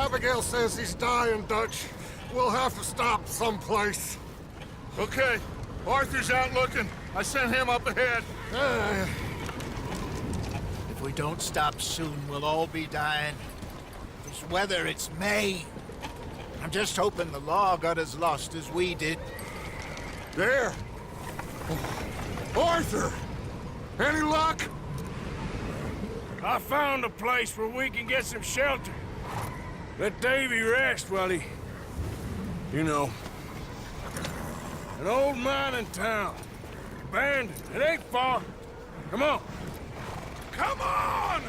Abigail says he's dying, Dutch. We'll have to stop someplace. Okay. Arthur's out looking. I sent him up ahead. If we don't stop soon, we'll all be dying. This weather, it's May. I'm just hoping the law got as lost as we did. There! Arthur! Any luck? I found a place where we can get some shelter. Let Davy rest while he... You know. An old mining town. Abandoned. It ain't far. Come on. Come on!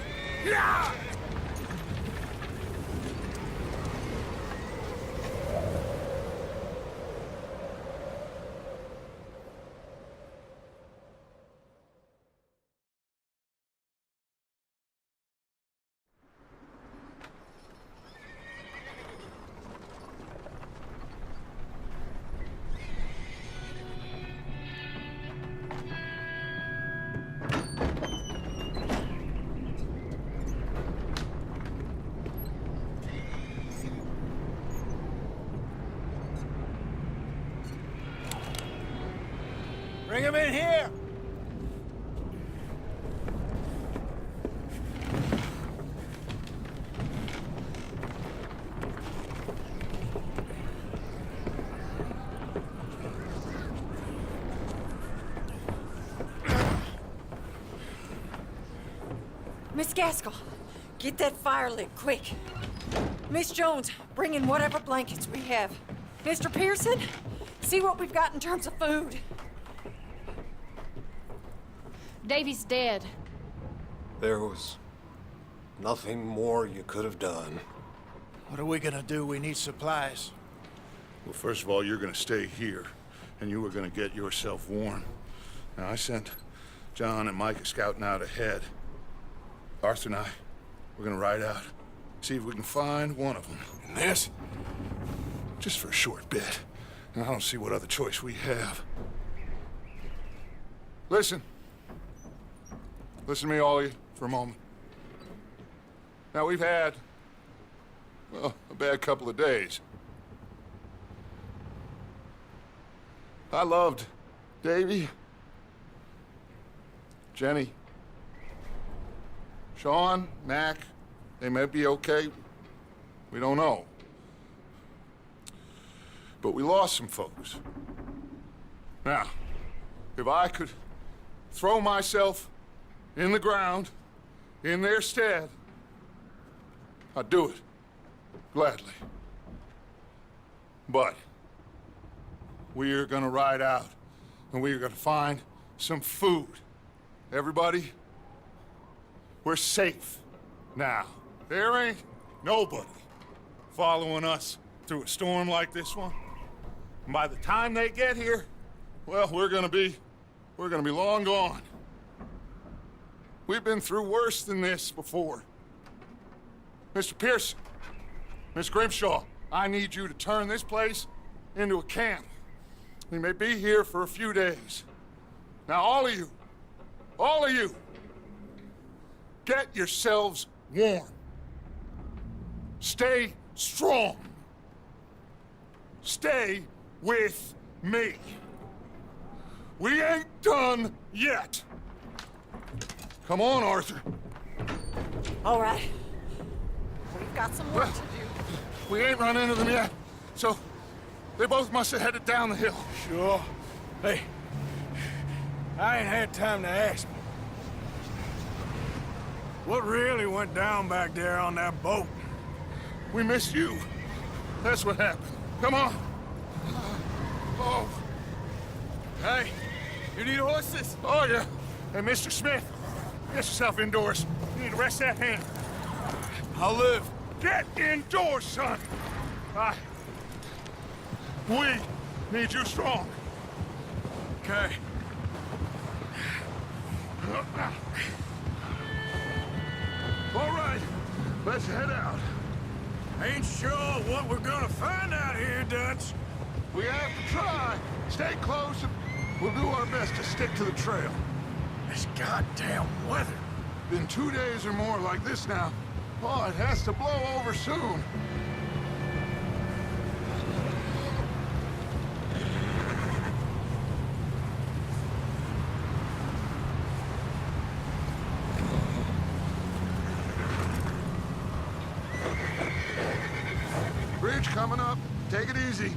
Yeah! Bring him in here! Miss Gaskell, get that fire lit, quick. Miss Jones, bring in whatever blankets we have. Mr. Pearson, see what we've got in terms of food. Davy's dead. There was nothing more you could have done. What are we gonna do? We need supplies. Well, first of all, you're gonna stay here, and you were gonna get yourself warm. Now, I sent John and Micah scouting out ahead. Arthur and I, we're gonna ride out, see if we can find one of them. And this, just for a short bit. And I don't see what other choice we have. Listen. Listen to me, all of you, for a moment. Now, we've had, well, a bad couple of days. I loved Davy, Jenny, Sean, Mac. They may be okay. We don't know. But we lost some folks. Now, if I could throw myself in the ground in their stead, I'd do it, gladly. But we are gonna ride out, and we are gonna find some food. Everybody, we're safe now. There ain't nobody following us through a storm like this one. And by the time they get here, well, we're gonna be long gone. We've been through worse than this before. Mr. Pearson, Miss Grimshaw, I need you to turn this place into a camp. We may be here for a few days. Now, all of you, get yourselves warm. Stay strong. Stay with me. We ain't done yet. Come on, Arthur. All right. We've got some work to do. We ain't run into them yet, so they both must have headed down the hill. Sure. Hey, I ain't had time to ask. What really went down back there on that boat? We missed you. That's what happened. Come on. Oh. Hey, you need horses? Oh, yeah. Hey, Mr. Smith, get yourself indoors. You need to rest that hand. I'll live. Get indoors, son. We need you strong. Okay. All right, let's head out. Ain't sure what we're gonna find out here, Dutch. We have to try. Stay close, and we'll do our best to stick to the trail. This goddamn weather. Been 2 days or more like this now. Oh, it has to blow over soon. Bridge coming up. Take it easy.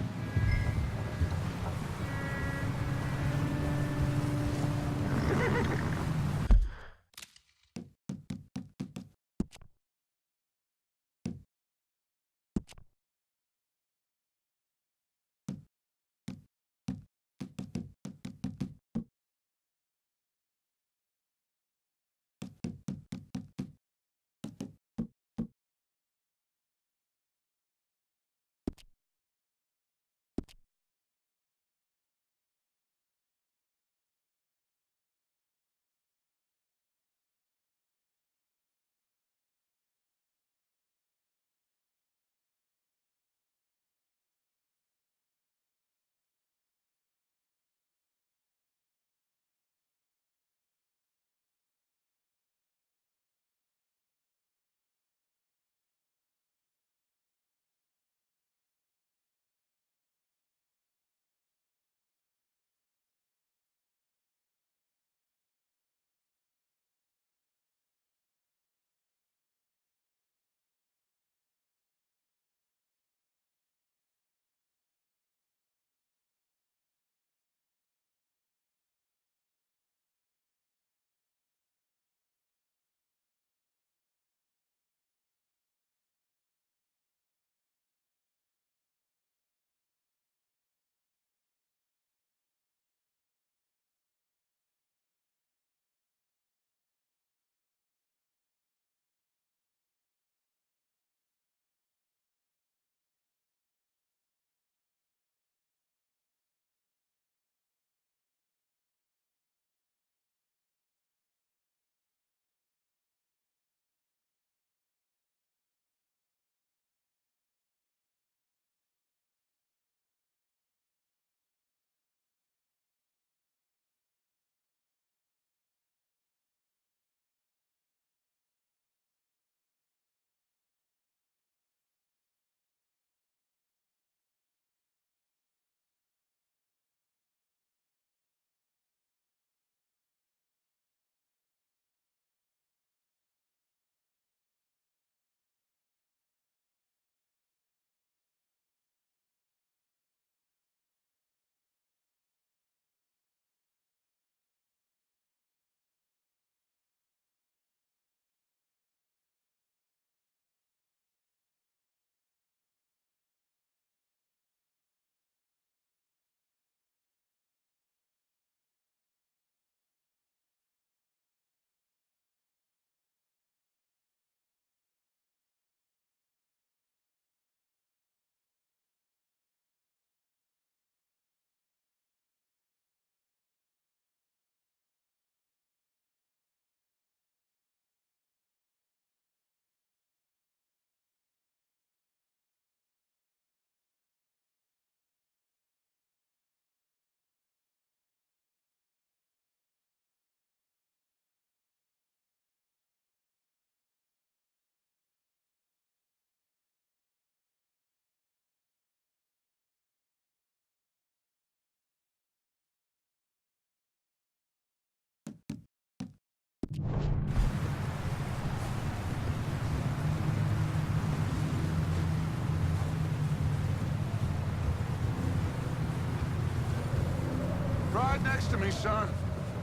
Ride next to me, son.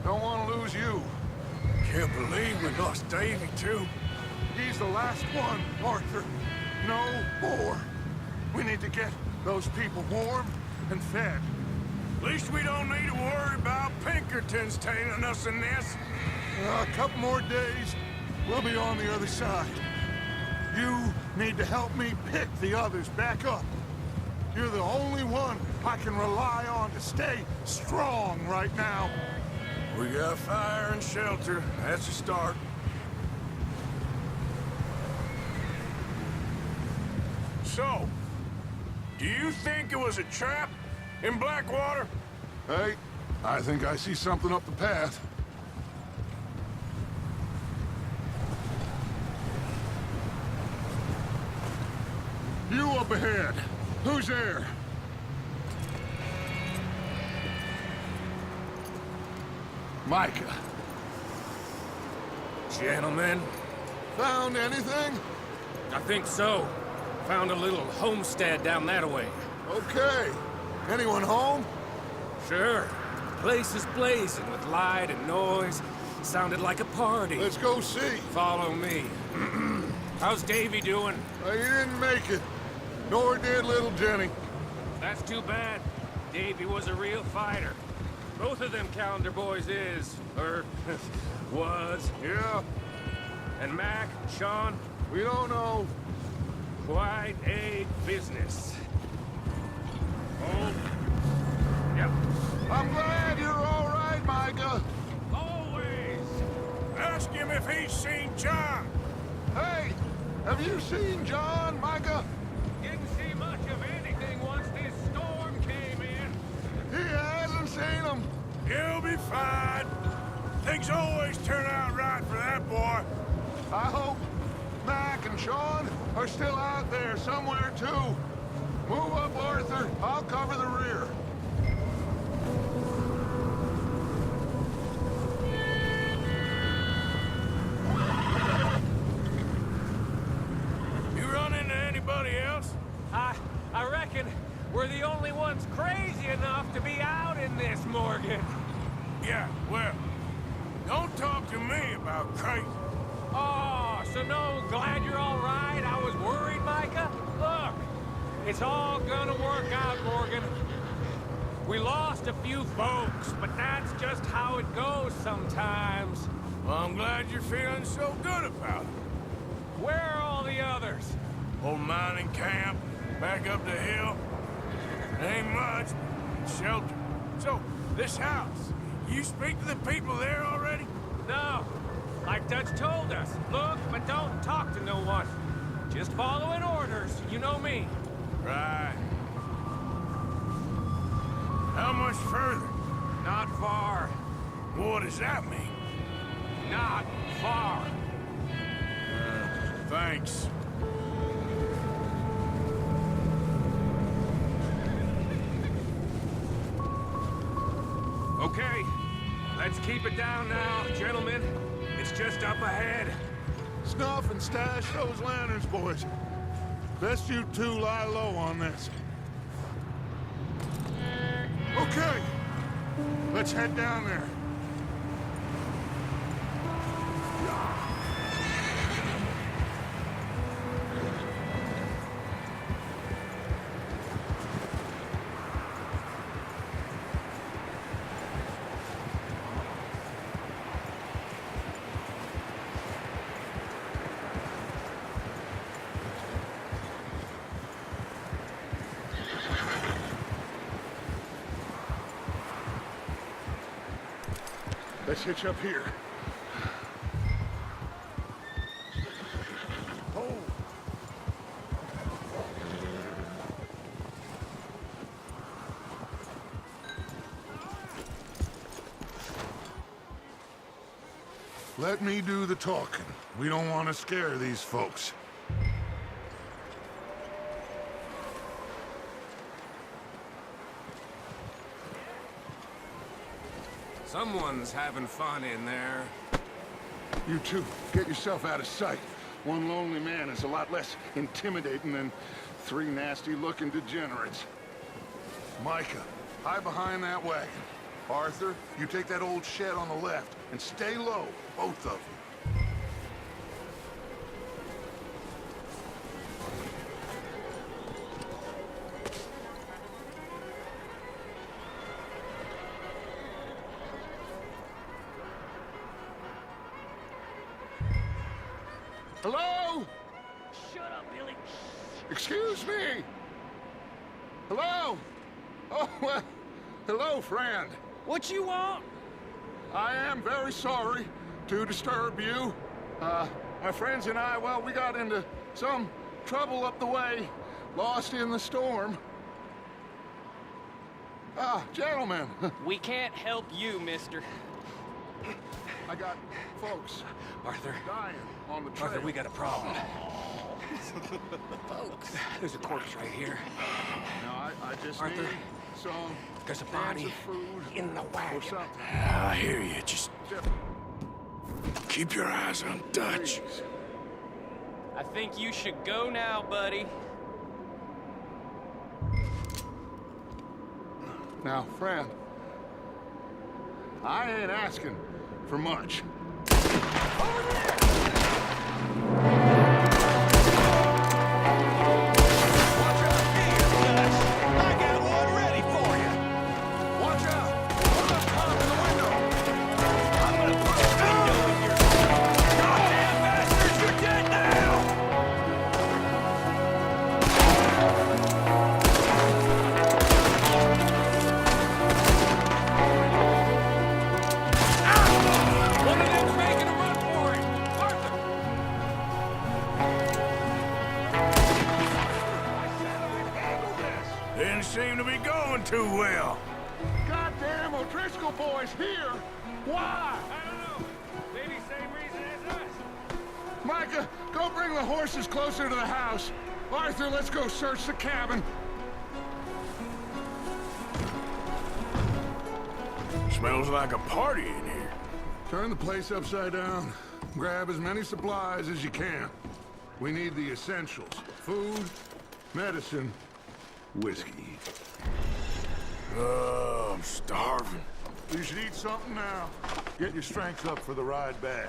Don't want to lose you. Can't believe we lost Davy, too. He's the last one, Arthur. No more. We need to get those people warm and fed. At least we don't need to worry about Pinkertons tailing us in this. A couple more days, we'll be on the other side. You need to help me pick the others back up. You're the only one I can rely on to stay strong right now. We got fire and shelter. That's a start. So, do you think it was a trap in Blackwater? Hey, I think I see something up the path. You up ahead. Who's there? Micah. Gentlemen, Found anything? I think so. Found a little homestead down that way. Okay. Anyone home? Sure. Place is blazing with light and noise. Sounded like a party. Let's go see. Follow me. How's Davy doing? He didn't make it. Nor did little Jenny. That's too bad. Davy was a real fighter. Both of them calendar boys is, or was. Yeah, And Mac, Sean, we don't know. quite a business. Oh, yeah. I'm glad you're all right, Micah. Always. Ask him if he's seen John. Hey, have you seen John, Micah? Didn't see much of anything once this storm came in. He hasn't seen him. He'll be fine. Things always turn out right for that boy. I hope Mac and Sean are still out there somewhere, too. Move up, Arthur. I'll cover the rear. You run into anybody else? I reckon we're the only ones crazy enough to be out in this, Morgan. Yeah, well, don't talk to me about crazy. Oh, so no, glad you're all right. I was worried, Micah. Look, it's all gonna work out, Morgan. We lost a few folks, but that's just how it goes sometimes. Well, I'm glad you're feeling so good about it. Where are all the others? Old mining camp, back up the hill. Ain't much, but shelter. So, this house, you speak to the people there already? No, like Dutch told us. Look, but don't talk to no one. Just following orders, you know me. Right. How much further? Not far. What does that mean? Not far. Thanks. Okay, let's keep it down now, gentlemen. It's just up ahead. Snuff and stash those lanterns, boys. Best you two lie low on this. Okay, let's head down there. Let's hitch up here. Oh. Let me do the talking. We don't want to scare these folks. Someone's having fun in there. You two, get yourself out of sight. One lonely man is a lot less intimidating than three nasty-looking degenerates. Micah, hide behind that wagon. Arthur, you take that old shed on the left, and stay low, both of you. Hello? Shut up, Billy. Excuse me? Hello? Oh, well, hello, friend. What you want? I am very sorry to disturb you. My friends and I, well, we got into some trouble up the way, lost in the storm. Gentlemen, We can't help you, mister. I got folks Arthur. dying on the trail. Arthur, we got a problem. Folks. There's a corpse right here. Now, I just Arthur, need some there's a cans body of food in the wagon. or something. I hear you. Just keep your eyes on Dutch. Please. I think you should go now, buddy. Now, friend, I ain't asking for much. One of them's making a run for it! Arthur! Didn't seem to be going too well. Goddamn O'Driscoll boys here! Why? I don't know. Maybe same reason as us. Micah, go bring the horses closer to the house. Arthur, let's go search the cabin. Smells like a party in here. Turn the place upside down. Grab as many supplies as you can. We need the essentials. Food, medicine, whiskey. Oh, I'm starving. You should eat something now. Get your strength up for the ride back.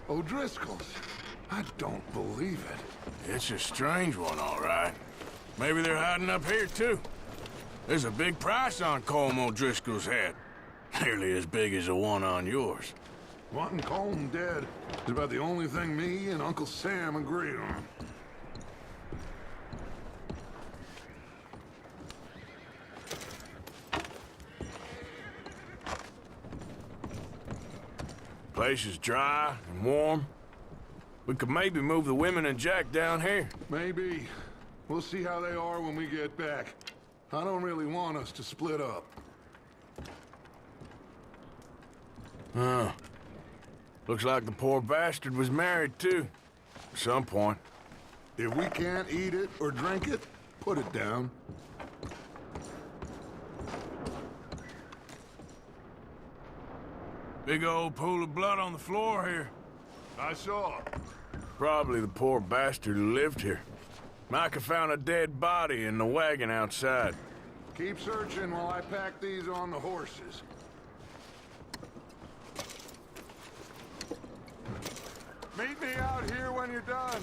O'Driscoll's. I don't believe it. It's a strange one, all right. Maybe they're hiding up here, too. There's a big price on Colm O'Driscoll's head. Nearly as big as the one on yours. Wanting Colm dead is about the only thing me and Uncle Sam agree on. Place is dry and warm. We could maybe move the women and Jack down here. Maybe. We'll see how they are when we get back. I don't really want us to split up. Huh. Looks like the poor bastard was married, too. At some point. If we can't eat it or drink it, put it down. Big old pool of blood on the floor here. I saw. Probably the poor bastard who lived here. Micah found a dead body in the wagon outside. Keep searching while I pack these on the horses. Meet me out here when you're done.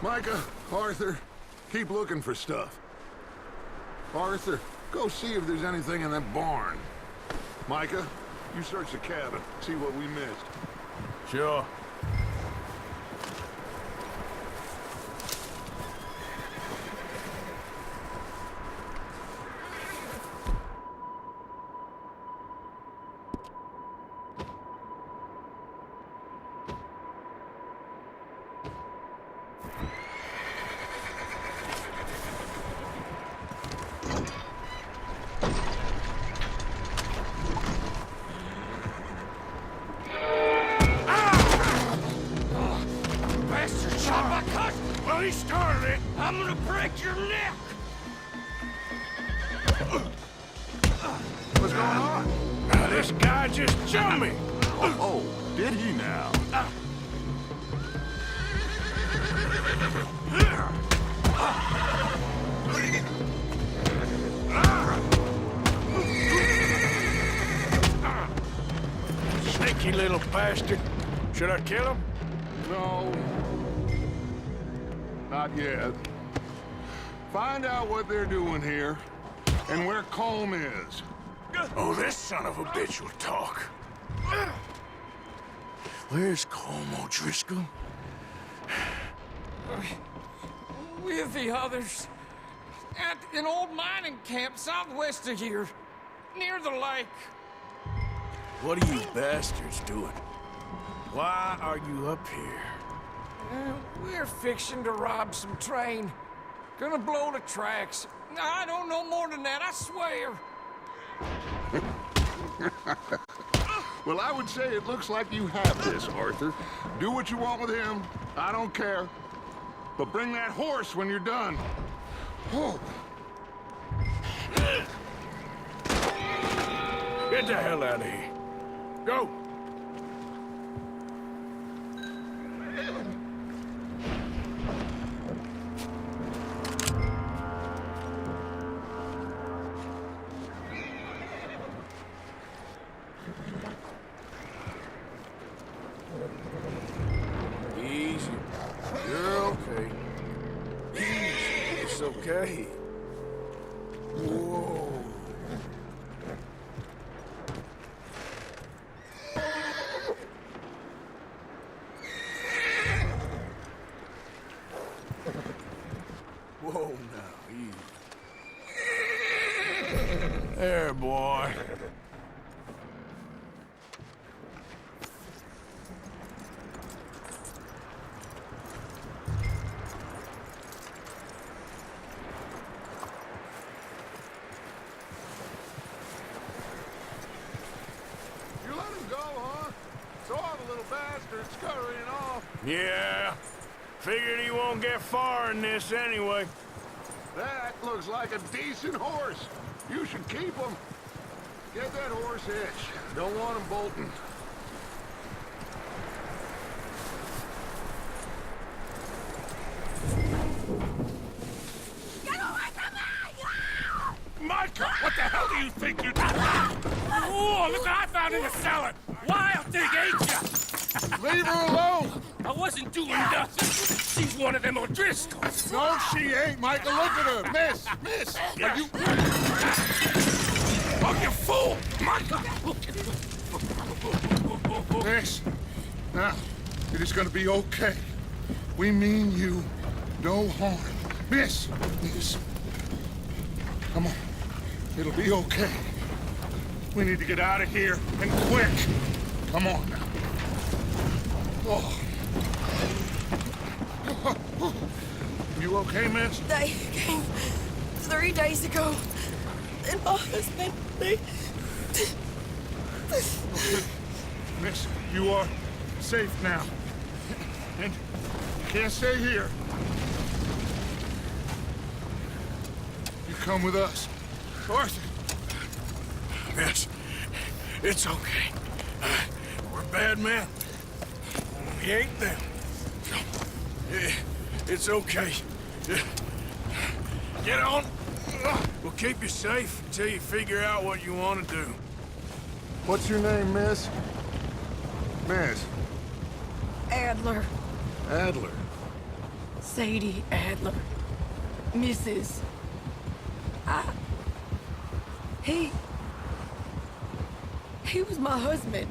Micah, Arthur, keep looking for stuff. Arthur, go see if there's anything in that barn. Micah, you search the cabin, see what we missed. Sure. Well, he started it. I'm gonna break your neck. What's going on? Now, this guy just jumped me. Oh, did he now? Sneaky little bastard. Should I kill him? No. Not yet. Find out what they're doing here, and where Colm is. Oh, this son of a bitch will talk. Where's Colm O'Driscoll? With the others. At an old mining camp southwest of here. Near the lake. What are you bastards doing? Why are you up here? We're fixing to rob some train. Gonna blow the tracks. I don't know more than that, I swear. Well, I would say it looks like you have this, Arthur. Do what you want with him. I don't care. But bring that horse when you're done. Oh. Get the hell out of here. Go. Easy. You're okay. Easy. It's okay. Whoa. Whoa, now, easy. There, boy. You let him go, huh? Saw the little bastard scurrying off. Yeah. Figured he won't get far in this anyway. That looks like a decent horse. You should keep him. Get that horse hitched. Don't want him bolting. Micah, what the hell do you think you're doing? Oh, look what I found in the cellar. Wild thing, ain't ya? Leave her alone! I wasn't doing nothing. She's one of them O'Driscolls. No, she ain't, Micah. Look at her. Miss! Miss! Are you... Oh, you fool! Micah! Miss, now, it is gonna be okay. We mean you no harm. Miss! Miss. Come on. It'll be okay. We need to get out of here, and quick. Come on now. Oh. You okay, miss? They came 3 days ago. And my husband, Miss, you are safe now. And you can't stay here. You come with us. Arthur! Miss, it's okay. We're bad men. We ain't them. It's okay. Get on. We'll keep you safe until you figure out what you want to do. What's your name, miss? Miss. Adler. Adler. Sadie Adler. Mrs. He was my husband.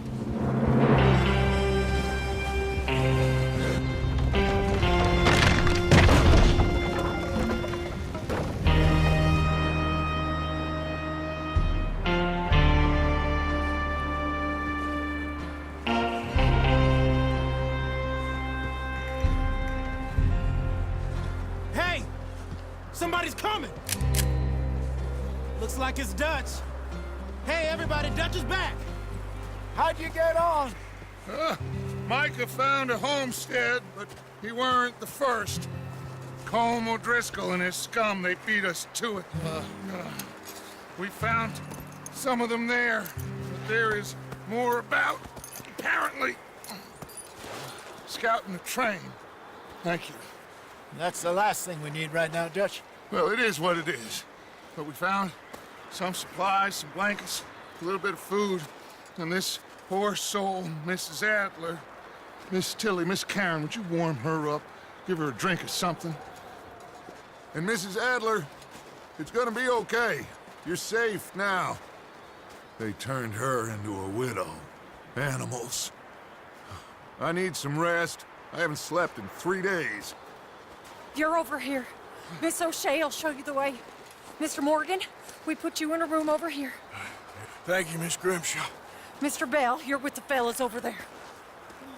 Hey! Somebody's coming! Looks like it's Dutch. Hey, everybody, Dutch is back! How'd you get on? Micah found a homestead, but he weren't the first. Colm O'Driscoll and his scum, they beat us to it. We found some of them there, but there is more about, apparently. Scouting the train. Thank you. That's the last thing we need right now, Dutch. Well, it is what it is. But we found some supplies, some blankets, a little bit of food, and this poor soul, Mrs. Adler, Miss Tilly, Miss Karen, would you warm her up? Give her a drink or something? And Mrs. Adler, it's gonna be okay. You're safe now. They turned her into a widow. Animals. I need some rest. I haven't slept in 3 days. You're over here. Miss O'Shea will show you the way. Mr. Morgan, we put you in a room over here. Thank you, Miss Grimshaw. Mr. Bell, you're with the fellas over there.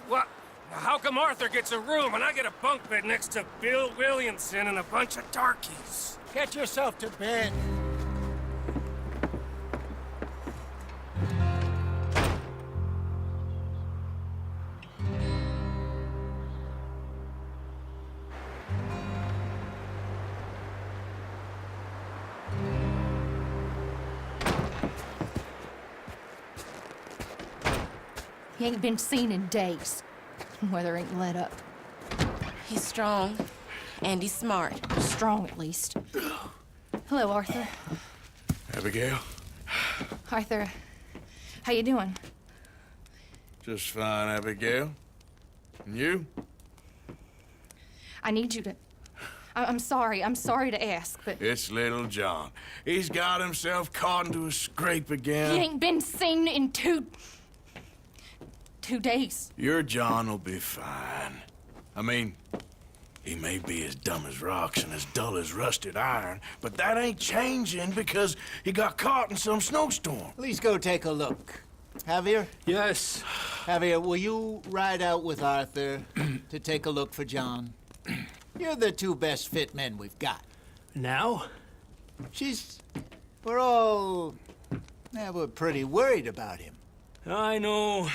What? How come Arthur gets a room and I get a bunk bed next to Bill Williamson and a bunch of darkies? Get yourself to bed. He ain't been seen in days. Weather ain't let up. He's strong, and he's smart. Strong, at least. Hello, Arthur. Abigail? Arthur, how you doing? Just fine, Abigail. And you? I need you to... I'm sorry to ask, but... It's little John. He's got himself caught into a scrape again. He ain't been seen in 2 days. Your John will be fine. I mean, he may be as dumb as rocks and as dull as rusted iron, but that ain't changing because he got caught in some snowstorm. Please go take a look. Javier? Yes. Javier, will you ride out with Arthur to take a look for John? You're the 2 best fit men we've got. Now? We're pretty worried about him. I know.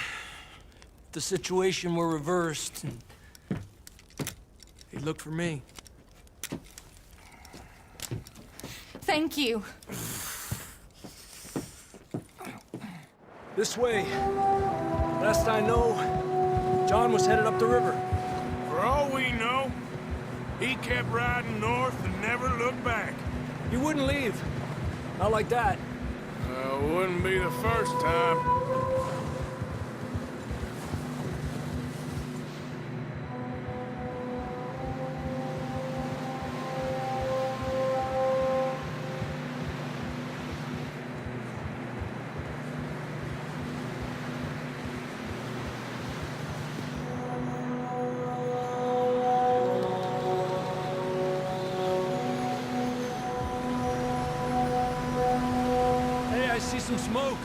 The situation were reversed. He looked for me. Thank you. This way. Last I know, John was headed up the river. For all we know, he kept riding north and never looked back. He wouldn't leave. Not like that. Wouldn't be the first time. I see some smoke.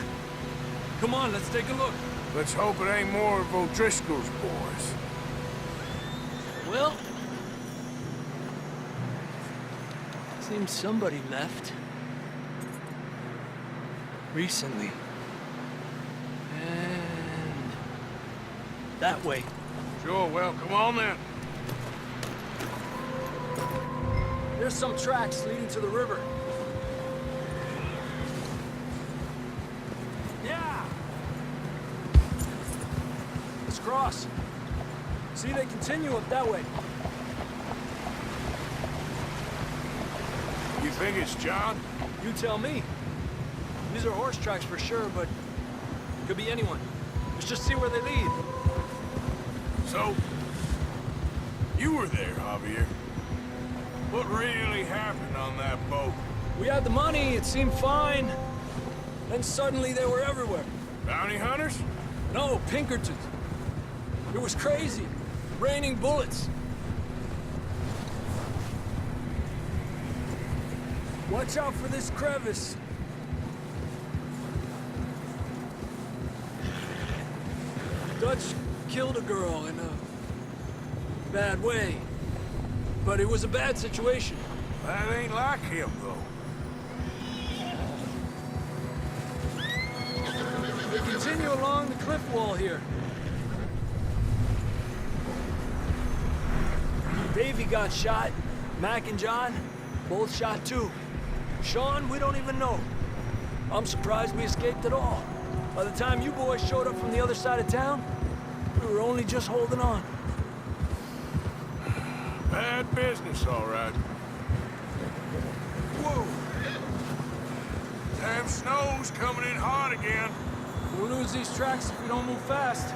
Come on, let's take a look. Let's hope it ain't more of O'Driscoll's boys. Well, seems somebody left. Recently. And that way. Sure, well, come on then. There's some tracks leading to the river. Yeah! Let's cross. See, they continue up that way. You think it's John? You tell me. These are horse tracks for sure, but could be anyone. Let's just see where they lead. So, you were there, Javier. What really happened on that boat? We had the money, it seemed fine. Then suddenly they were everywhere. Bounty hunters? No, Pinkertons. It was crazy. Raining bullets. Watch out for this crevice. Dutch killed a girl in a bad way. But it was a bad situation. That ain't like him, though. We continue along the cliff wall here. Davey got shot. Mac and John, both shot too. Sean, we don't even know. I'm surprised we escaped at all. By the time you boys showed up from the other side of town, we were only just holding on. Bad business, all right. Whoa! Damn snow's coming in hot again. We'll lose these tracks if we don't move fast.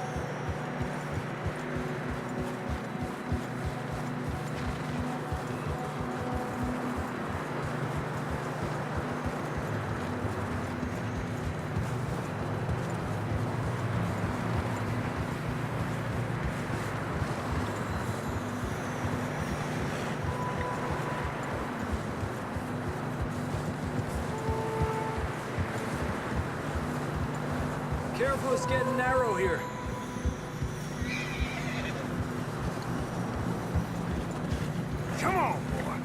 Careful, it's getting narrow here. Come on, boy.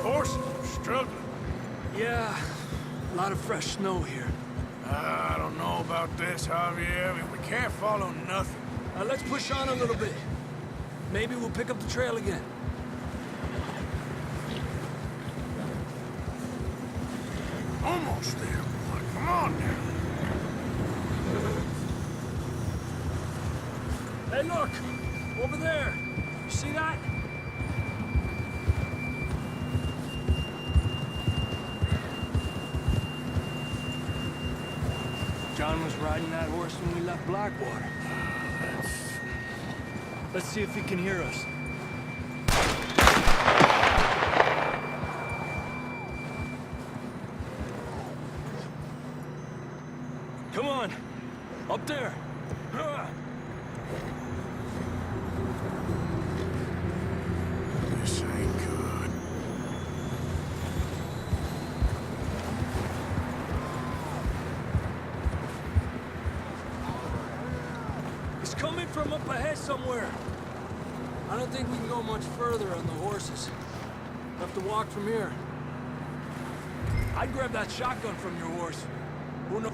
Horses are struggling. Yeah, a lot of fresh snow here. I don't know about this, Javier. I mean, we can't follow nothing. Let's push on a little bit. Maybe we'll pick up the trail again. Almost there, boy. Come on now. Hey, look! Over there! You see that? John was riding that horse when we left Blackwater. Let's see if he can hear us. Come on! Up there! This ain't good. It's coming from up ahead somewhere. I don't think we can go much further on the horses. We'll have to walk from here. I'd grab that shotgun from your horse. Who knows?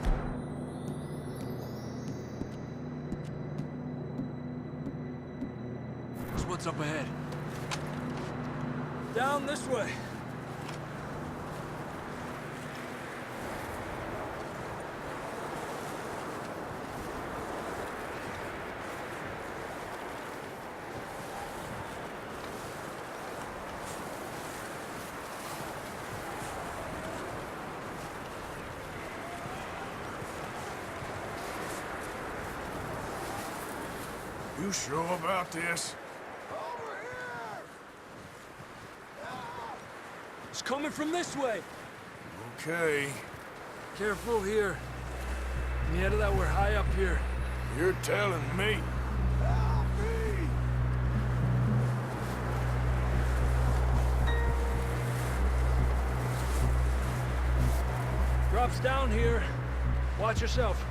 What's up ahead? Down this way. You sure about this? It's coming from this way. Okay. Careful here. Yeah, that we're high up here. You're telling me. Help me! Drops down here. Watch yourself.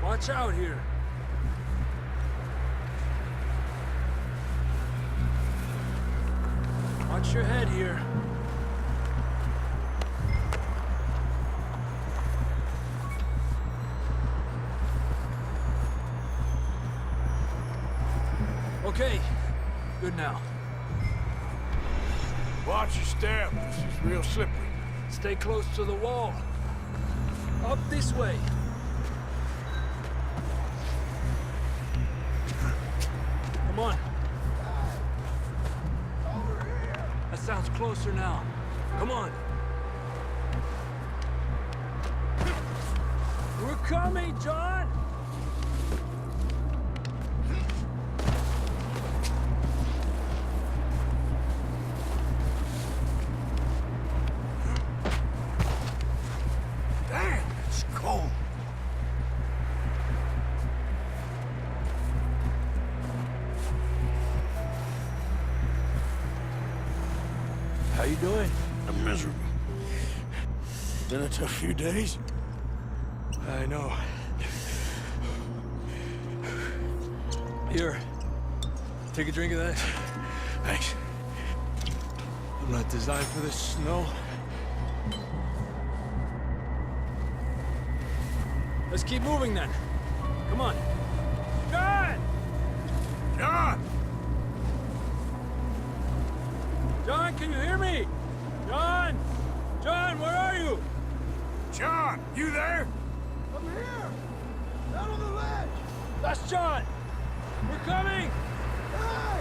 Watch out here. Watch your head here. Okay, good now. Watch your step. This is real slippery. Stay close to the wall. Up this way. Come on. That sounds closer now. Come on. We're coming, John! cold. How you doing? I'm miserable. Been a tough few days. I know. Here. Take a drink of that. Thanks. I'm not designed for this snow. Let's keep moving then. Come on. John! John! John, can you hear me? John! John, where are you? John, you there? I'm here! Down on the ledge! That's John! We're coming! Hey!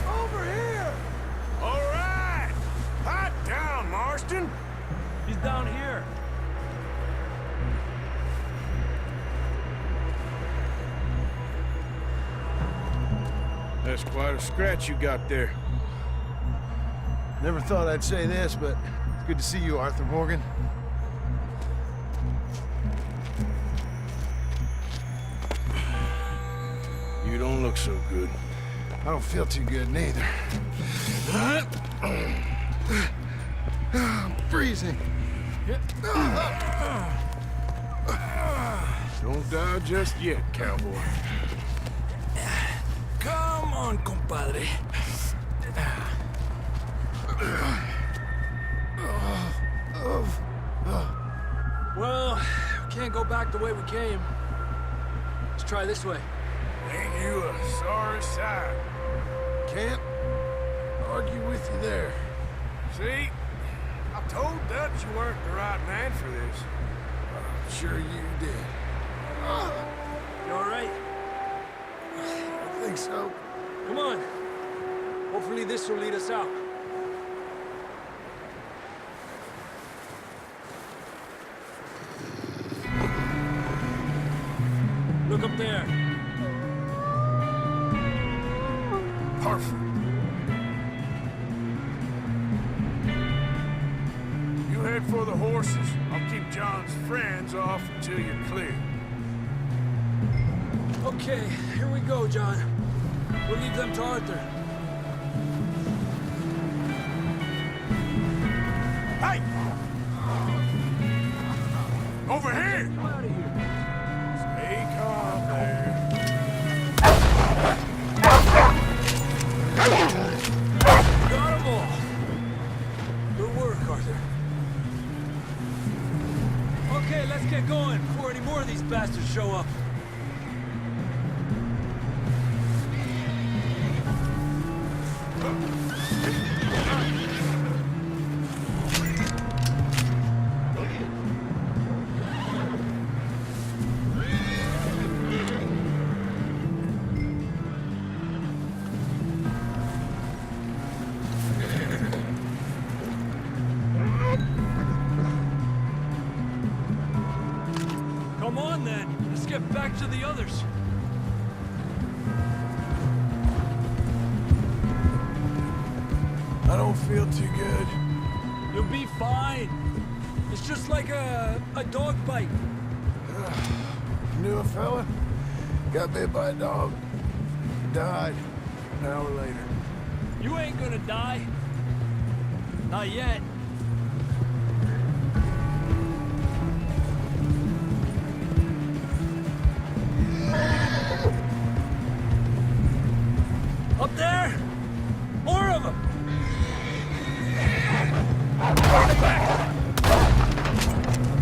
Over here! All right! Hot down, Marston! He's down here. That's quite a scratch you got there. Never thought I'd say this, but it's good to see you, Arthur Morgan. You don't look so good. I don't feel too good, neither. I'm freezing. Don't die just yet, cowboy. Come on, compadre. Well, we can't go back the way we came. Let's try this way. Ain't you a sorry sight? Can't argue with you there. See? I told Dutch you weren't the right man for this. I'm sure you did. You all right? I think so. Come on. Hopefully this will lead us out. Look up there. Perfect. You head for the horses. I'll keep John's friends off until you're clear. Okay, here we go, John. We'll leave them to Arthur. Hey! Over here! Come out of here. Stay calm there. Got 'em all. Good work, Arthur. Okay, let's get going before any more of these bastards show up. Come on, then. Let's get back to the others. I don't feel too good. You'll be fine. It's just like a dog bite. Knew a fella? Got bit by a dog. Died an hour later. You ain't gonna die. Not yet. Up there! More of them!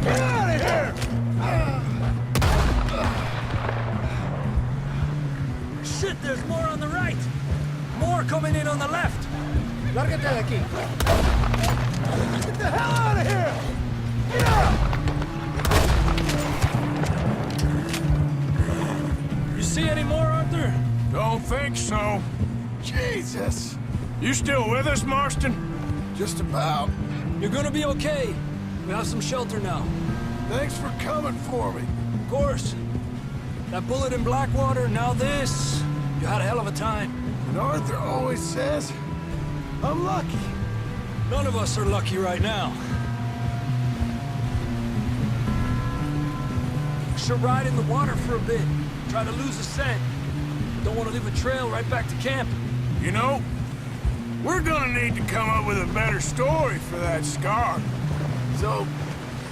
Get out of here! Shit, there's more on the right! More coming in on the left! Lárgate de aquí. Get the hell out of here! Get out! You see any more, Arthur? Don't think so. Jesus! You still with us, Marston? Just about. You're gonna be okay. We have some shelter now. Thanks for coming for me. Of course. That bullet in Blackwater, now this. You had a hell of a time. And Arthur always says, I'm lucky. None of us are lucky right now. Should ride in the water for a bit. Try to lose a scent. Don't want to leave a trail right back to camp. You know, we're gonna need to come up with a better story for that scar. So,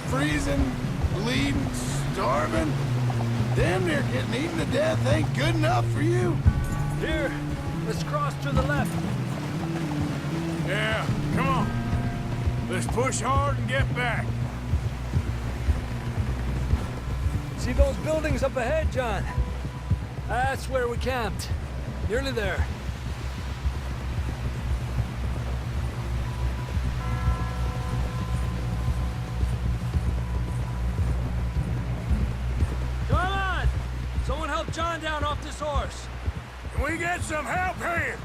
freezing, bleeding, starving, damn near getting eaten to death ain't good enough for you. Here, let's cross to the left. Yeah, come on. Let's push hard and get back. See those buildings up ahead, John? That's where we camped. Nearly there. Come on! Someone help John down off this horse. Can we get some help here?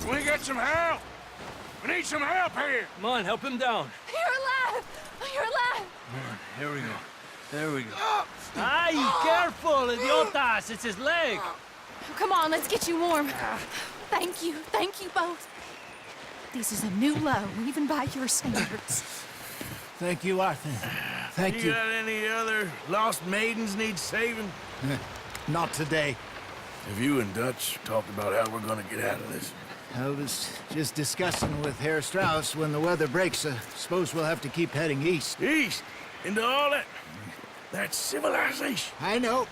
Can we get some help? We need some help here! Come on, help him down. You're alive! You're alive! Here we go. There we go. Ay, careful, idiotas! It's his leg! Come on, let's get you warm. Thank you both. This is a new low, even by your standards. Thank you, Arthur. Thank you. You got any other lost maidens need saving? Not today. Have you and Dutch talked about how we're gonna get out of this? I was just discussing with Herr Strauss when the weather breaks. Suppose we'll have to keep heading east. East? Into all that civilization? I know.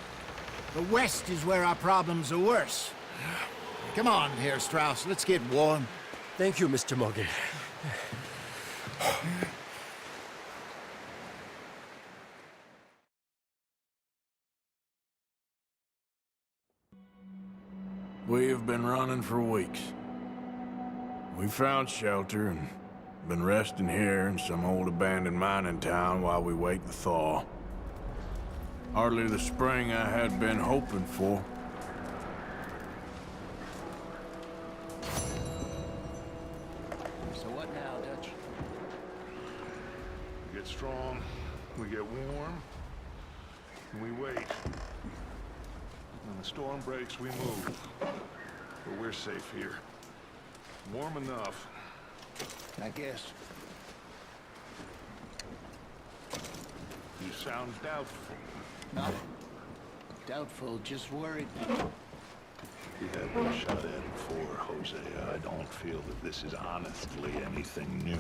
The west is where our problems are worse. Come on, Herr Strauss, let's get warm. Thank you, Mr. Morgan. We've been running for weeks. We found shelter and been resting here in some old abandoned mining town while we wait the thaw. Hardly the spring I had been hoping for. So what now, Dutch? We get strong, we get warm, and we wait. When the storm breaks, we move. But we're safe here. Warm enough. I guess. You sound doubtful. Not doubtful, just worried. We have been shot at before, Hosea. I don't feel that this is honestly anything new.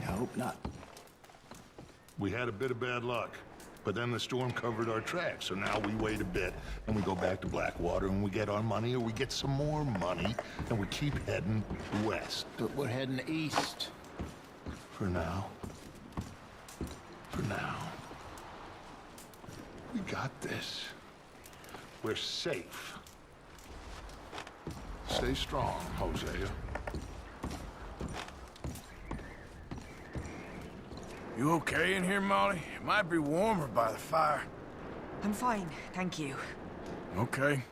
I hope not. We had a bit of bad luck, but then the storm covered our tracks, so now we wait a bit, and we go back to Blackwater, and we get our money, or we get some more money, and we keep heading west. But we're heading east. For now. For now. We got this. We're safe. Stay strong, Hosea. You okay in here, Molly? It might be warmer by the fire. I'm fine, thank you. Okay.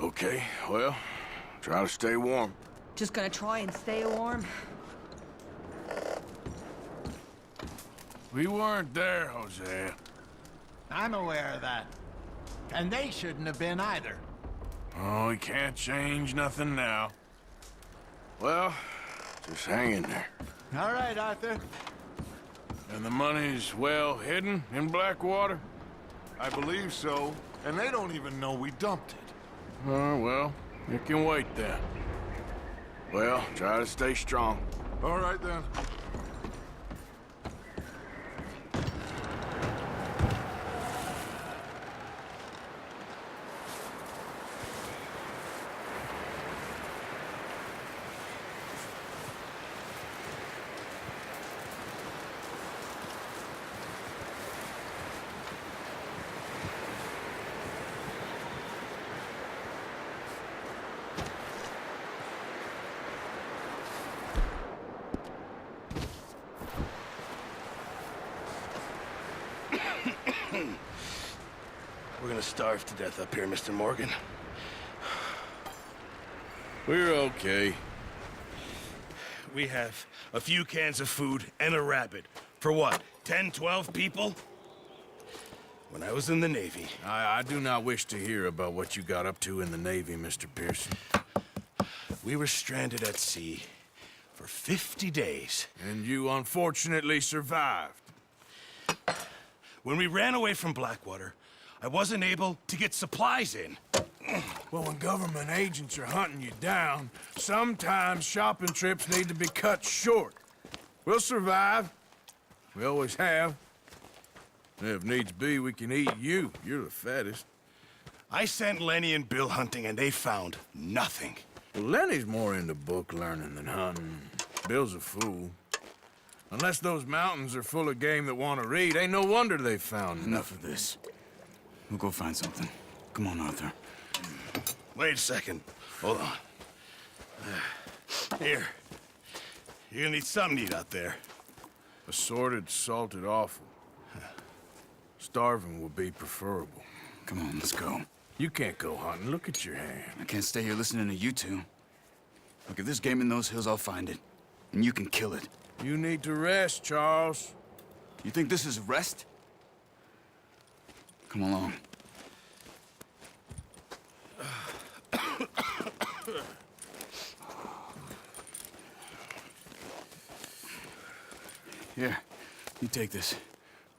Okay, well, try to stay warm. Just gonna try and stay warm. We weren't there, Hosea. I'm aware of that. And they shouldn't have been either. Oh, we can't change nothing now. Well, just hang in there. All right, Arthur. And the money's well hidden in Blackwater? I believe so, and they don't even know we dumped it. Oh, well, it can wait then. Well, try to stay strong. All right, then. We're gonna starve to death up here, Mr. Morgan. We're okay. We have a few cans of food and a rabbit. For what, 10, 12 people? when I was in the Navy. I do not wish to hear about what you got up to in the Navy, Mr. Pearson. We were stranded at sea for 50 days. And you unfortunately survived. When we ran away from Blackwater, I wasn't able to get supplies in. Well, when government agents are hunting you down, sometimes shopping trips need to be cut short. We'll survive. We always have. If needs be, we can eat you. You're the fattest. I sent Lenny and Bill hunting, and they found nothing. Well, Lenny's more into book learning than hunting. Bill's a fool. Unless those mountains are full of game that want to read, ain't no wonder they found Enough of this. We'll go find something. Come on, Arthur. Wait a second. Hold on. Here. You're gonna need something to eat out there. Assorted, salted offal. Starving would be preferable. Come on, let's go. You can't go hunting. Look at your hand. I can't stay here listening to you two. Look, if there's game in those hills, I'll find it. And you can kill it. You need to rest, Charles. You think this is rest? Come along. Here, you take this.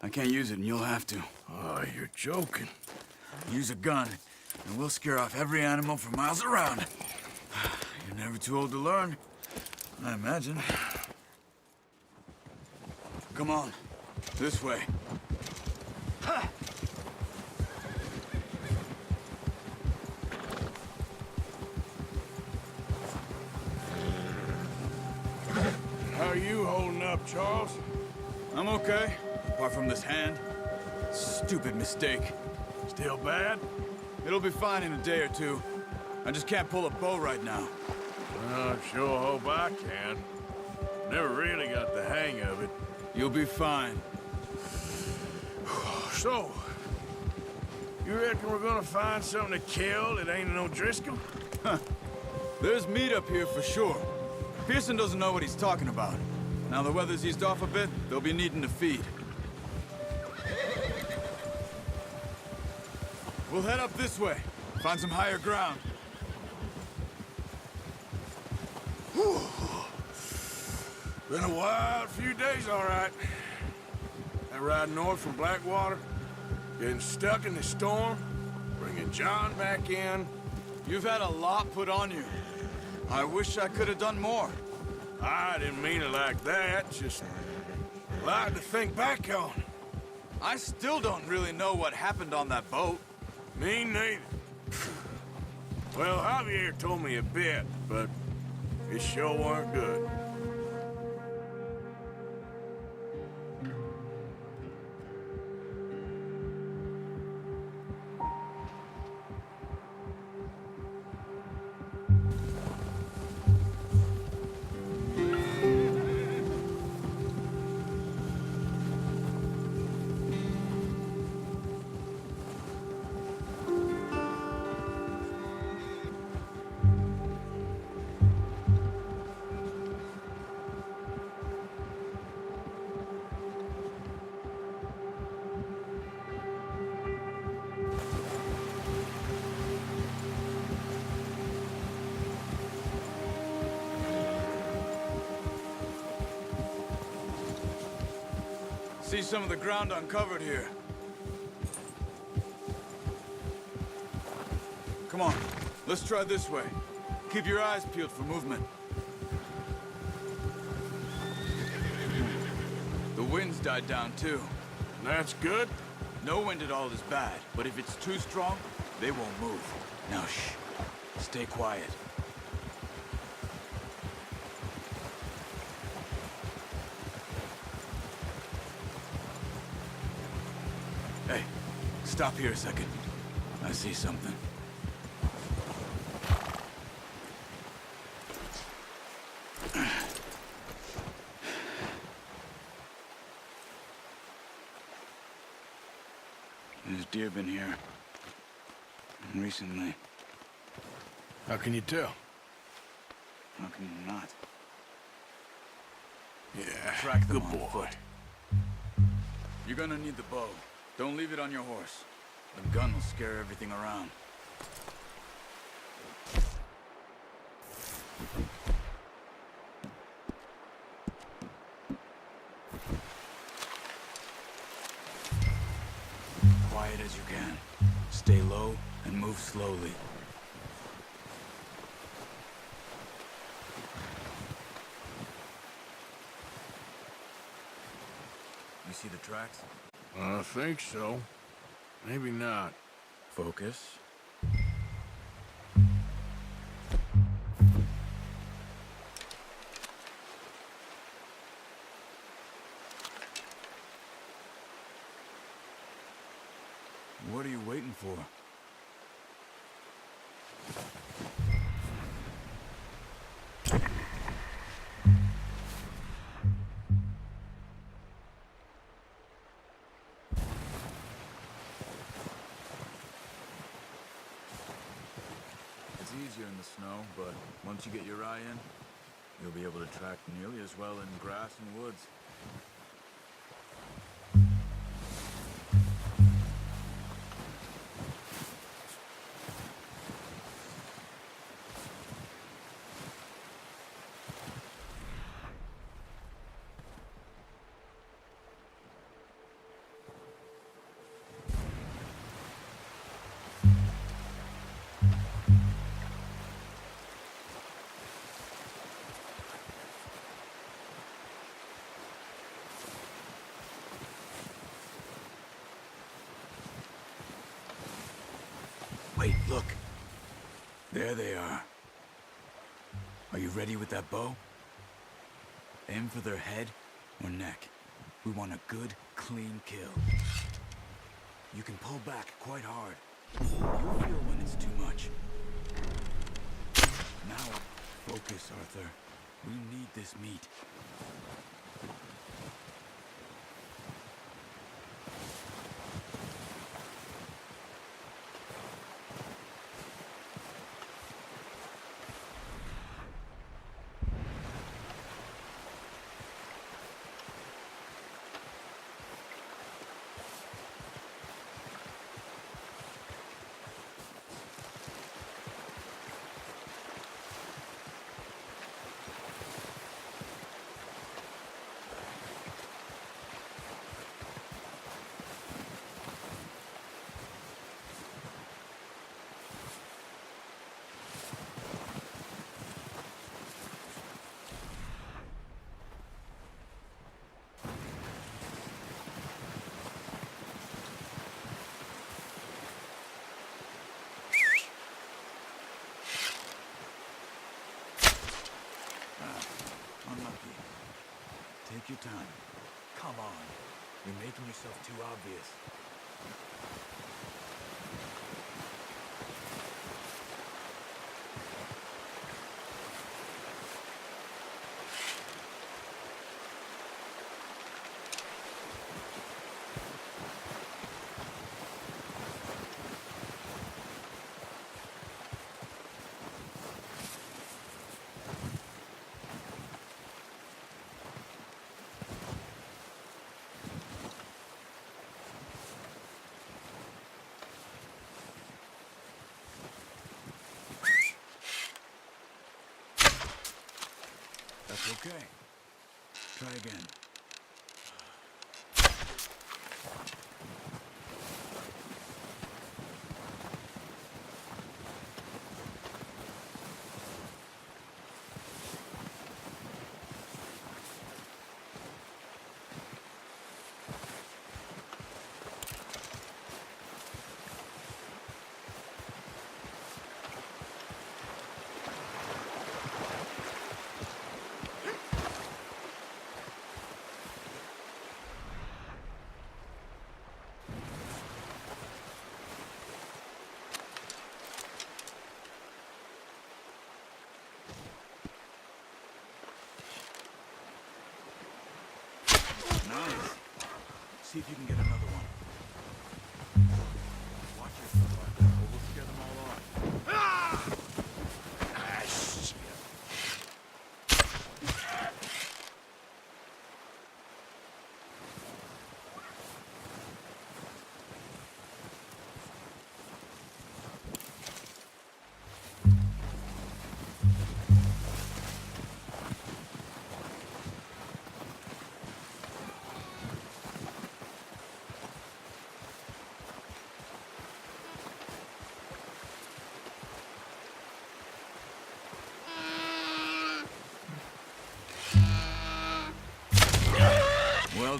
I can't use it, and you'll have to. Oh, you're joking. Use a gun, and we'll scare off every animal for miles around. You're never too old to learn, I imagine. Come on, this way. How are you holding up, Charles? I'm okay, apart from this hand. Stupid mistake. Still bad? It'll be fine in a day or two. I just can't pull a bow right now. I sure hope I can. Never really got the hang of it. You'll be fine. So, you reckon we're gonna find something to kill that ain't no Driscoll? Huh. There's meat up here for sure. Pearson doesn't know what he's talking about. Now the weather's eased off a bit, they'll be needing to feed. We'll head up this way. Find some higher ground. Whew. Been a wild few days, all right. That ride north from Blackwater, getting stuck in the storm, bringing John back in. You've had a lot put on you. I wish I could have done more. I didn't mean it like that, just a lot to think back on. I still don't really know what happened on that boat. Me neither. Well, Javier told me a bit, but it sure weren't good. See some of the ground uncovered here. Come on, let's try this way. Keep your eyes peeled for movement. The wind's died down too. That's good. No wind at all is bad, but if it's too strong, they won't move. Now shh, stay quiet. Hey, stop here a second. I see something. There's deer been here. Recently. How can you tell? How can you not? Yeah, Track them good on boy. foot. You're gonna need the bow. Don't leave it on your horse. The gun will scare everything around. Quiet as you can. Stay low and move slowly. You see the tracks? I think so. Maybe not. Focus. What are you waiting for? It's easier in the snow, but once you get your eye in, you'll be able to track nearly as well in grass and woods. Wait, look. There they are. Are you ready with that bow? Aim for their head or neck. We want a good, clean kill. You can pull back quite hard. You'll feel when it's too much. Now, focus, Arthur. We need this meat. Unlucky. Take your time. Come on. You're making yourself too obvious. That's okay. Try again. Nice. See if you can get another one. Watch yourself, Arthur, or we'll scare them all off. Ah, shit.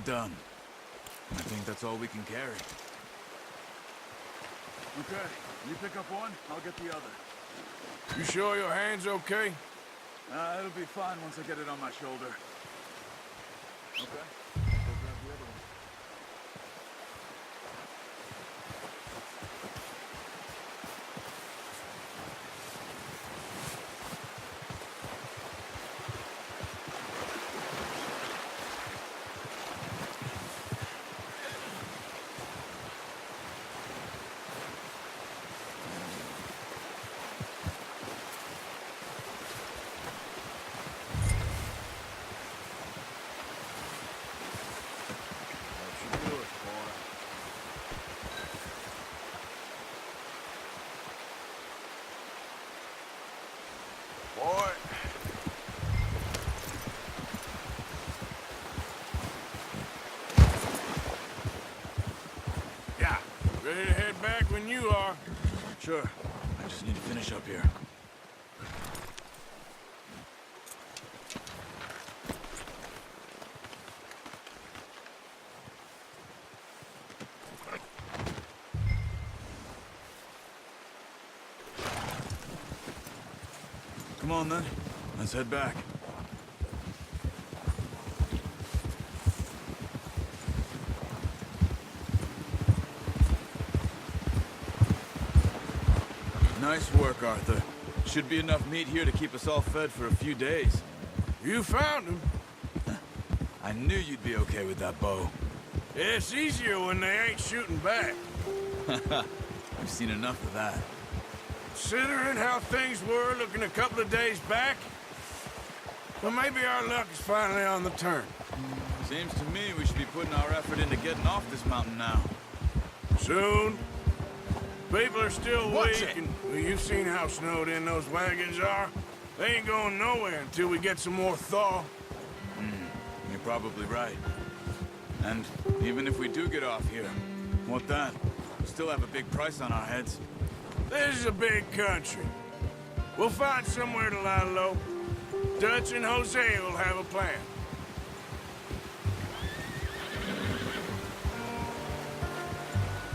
done. I think that's all we can carry. Okay, you pick up one, I'll get the other. You sure your hand's okay? It'll be fine once I get it on my shoulder. Okay, go grab the other one. Boy. Yeah, ready to head back when you are. Sure. I just need to finish up here. Come on, then. Let's head back. Nice work, Arthur. Should be enough meat here to keep us all fed for a few days. You found him. I knew you'd be okay with that bow. It's easier when they ain't shooting back. I've seen enough of that. Considering how things were looking a couple of days back, well, maybe our luck is finally on the turn. Seems to me we should be putting our effort into getting off this mountain now. Soon. People are still weak, and well, you've seen how snowed in those wagons are. They ain't going nowhere until we get some more thaw. You're probably right. And even if we do get off here, what then? We still have a big price on our heads. This is a big country. We'll find somewhere to lie low. Dutch and Jose will have a plan.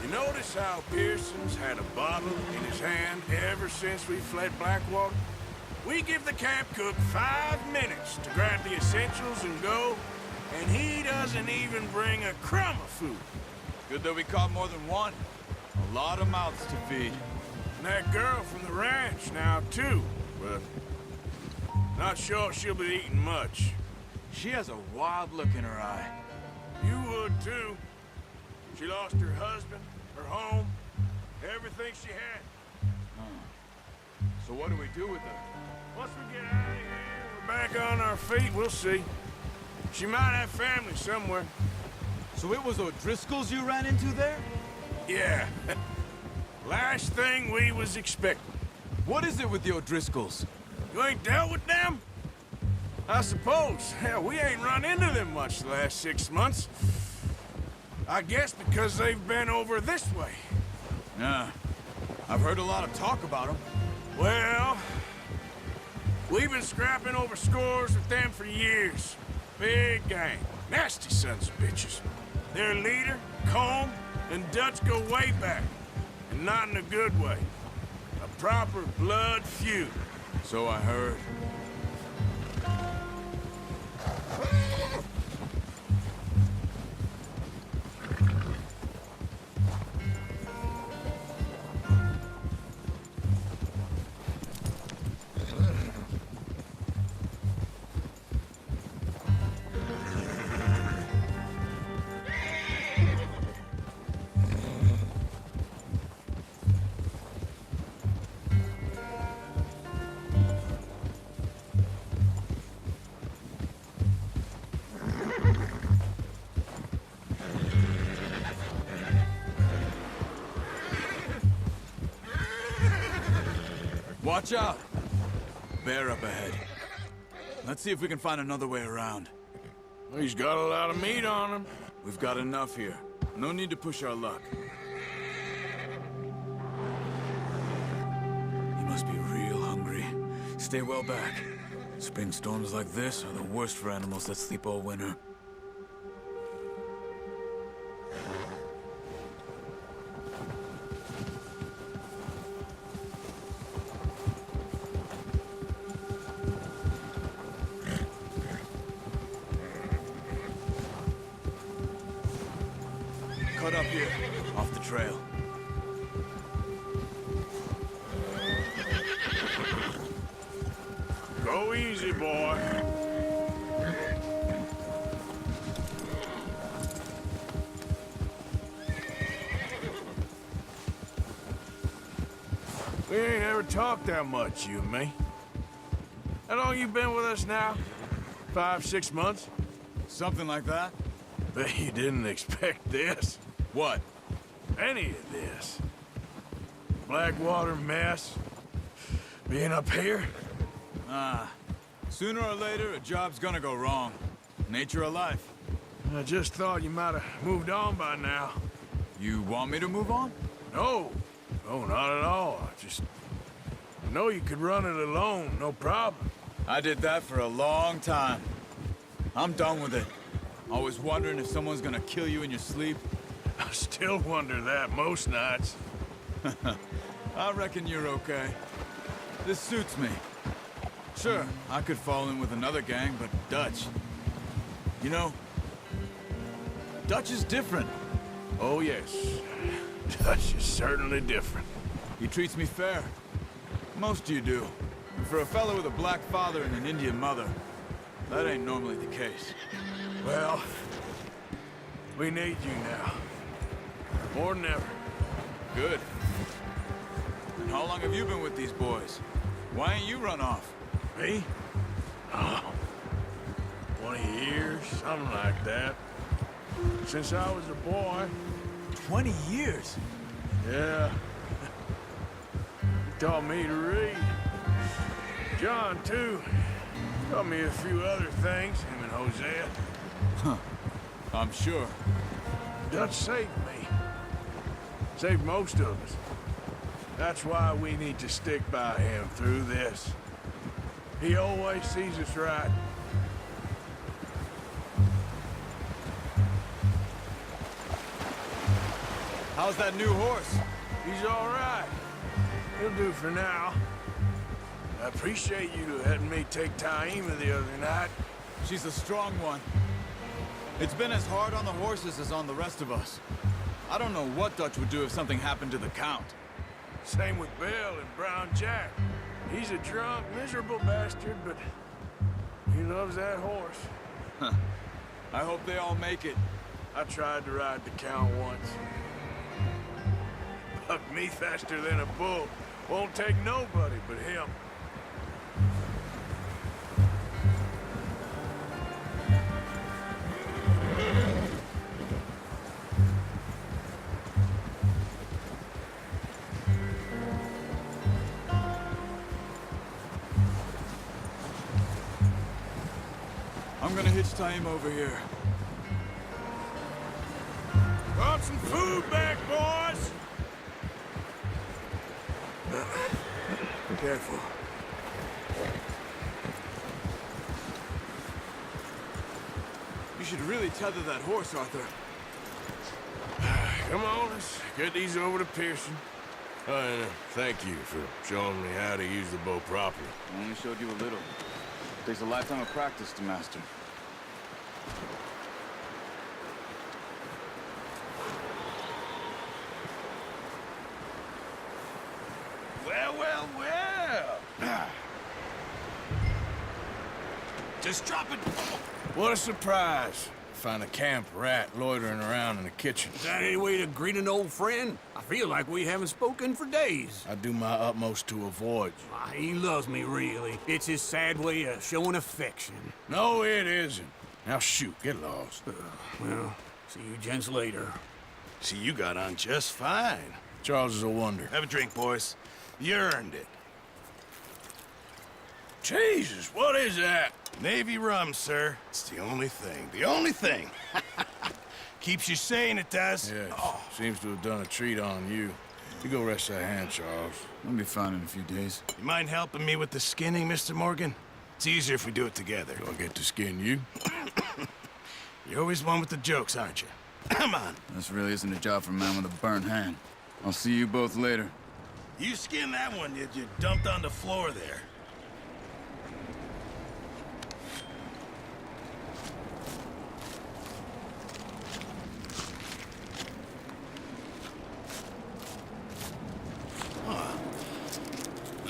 You notice how Pearson's had a bottle in his hand ever since we fled Blackwater? We give the camp cook 5 minutes to grab the essentials and go, and he doesn't even bring a crumb of food. Good that we caught more than one. A lot of mouths to feed. And that girl from the ranch now, too, but not sure she'll be eating much. She has a wild look in her eye. You would, too. She lost her husband, her home, everything she had. So what do we do with her? Once we get out of here, we're back on our feet, we'll see. She might have family somewhere. So it was O'Driscoll's you ran into there? Yeah. Last thing we was expecting. What is it with the O'Driscolls? You ain't dealt with them? I suppose. Hell, we ain't run into them much the last 6 months. I guess because they've been over this way. Yeah. I've heard a lot of talk about them. Well, we've been scrapping over scores with them for years. Big gang. Nasty sons of bitches. Their leader, Combe, and Dutch go way back. And not in a good way. A proper blood feud. So I heard. Watch out! Bear up ahead. Let's see if we can find another way around. He's got a lot of meat on him. We've got enough here. No need to push our luck. He must be real hungry. Stay well back. Spring storms like this are the worst for animals that sleep all winter. cut up here, off the trail. Go easy, boy. We ain't ever talked that much, you and me. How long you been with us now? 5, 6 months? Something like that? Bet you didn't expect this. What? Any of this. Blackwater mess. Being up here. Sooner or later, a job's gonna go wrong. Nature of life. I just thought you might have moved on by now. You want me to move on? No. No, not at all. I know you could run it alone, no problem. I did that for a long time. I'm done with it. Always wondering if someone's gonna kill you in your sleep. I still wonder that most nights. I reckon you're okay. This suits me. Sure, I could fall in with another gang, but Dutch... You know, Dutch is different. Oh, yes. Dutch is certainly different. He treats me fair. Most of you do. And for a fellow with a black father and an Indian mother, that ain't normally the case. Well, we need you now. More than ever. Good. And how long have you been with these boys? Why ain't you run off? Me? Oh, 20 years, something like that. Since I was a boy. 20 years? Yeah. He taught me to read. John, too. Taught me a few other things, him and Hosea. Huh. I'm sure. Dutch saved me. Saved most of us. That's why we need to stick by him through this. He always sees us right. How's that new horse? He's all right. He'll do for now. I appreciate you letting me take Taima the other night. She's a strong one. It's been as hard on the horses as on the rest of us. I don't know what Dutch would do if something happened to the Count. Same with Bill and Brown Jack. He's a drunk, miserable bastard, but he loves that horse. Huh. I hope they all make it. I tried to ride the Count once. Bucked me faster than a bull. Won't take nobody but him. I'm gonna hitch Taima over here. Brought some food back, boys! Careful. You should really tether that horse, Arthur. Come on, let's get these over to Pearson. And thank you for showing me how to use the bow properly. I only showed you a little. Takes a lifetime of practice to master. Well, well, well. Just drop it. What a surprise. Find a camp rat loitering around in the kitchen. Is that any way to greet an old friend? I feel like we haven't spoken for days. I do my utmost to avoid you. He loves me, really. It's his sad way of showing affection. No, it isn't. Now shoot, get lost. Well, see you gents later. See, you got on just fine. Charles is a wonder. Have a drink, boys. You earned it. Jesus, what is that? Navy rum, sir. It's the only thing. The only thing. Keeps you sane, it does. Yes. Seems to have done a treat on you. You go rest that hand, Charles. I'll be fine in a few days. You mind helping me with the skinning, Mr. Morgan? It's easier if we do it together. Do I get to skin you? You're always one with the jokes, aren't you? Come on. This really isn't a job for a man with a burnt hand. I'll see you both later. You skinned that one you dumped on the floor there.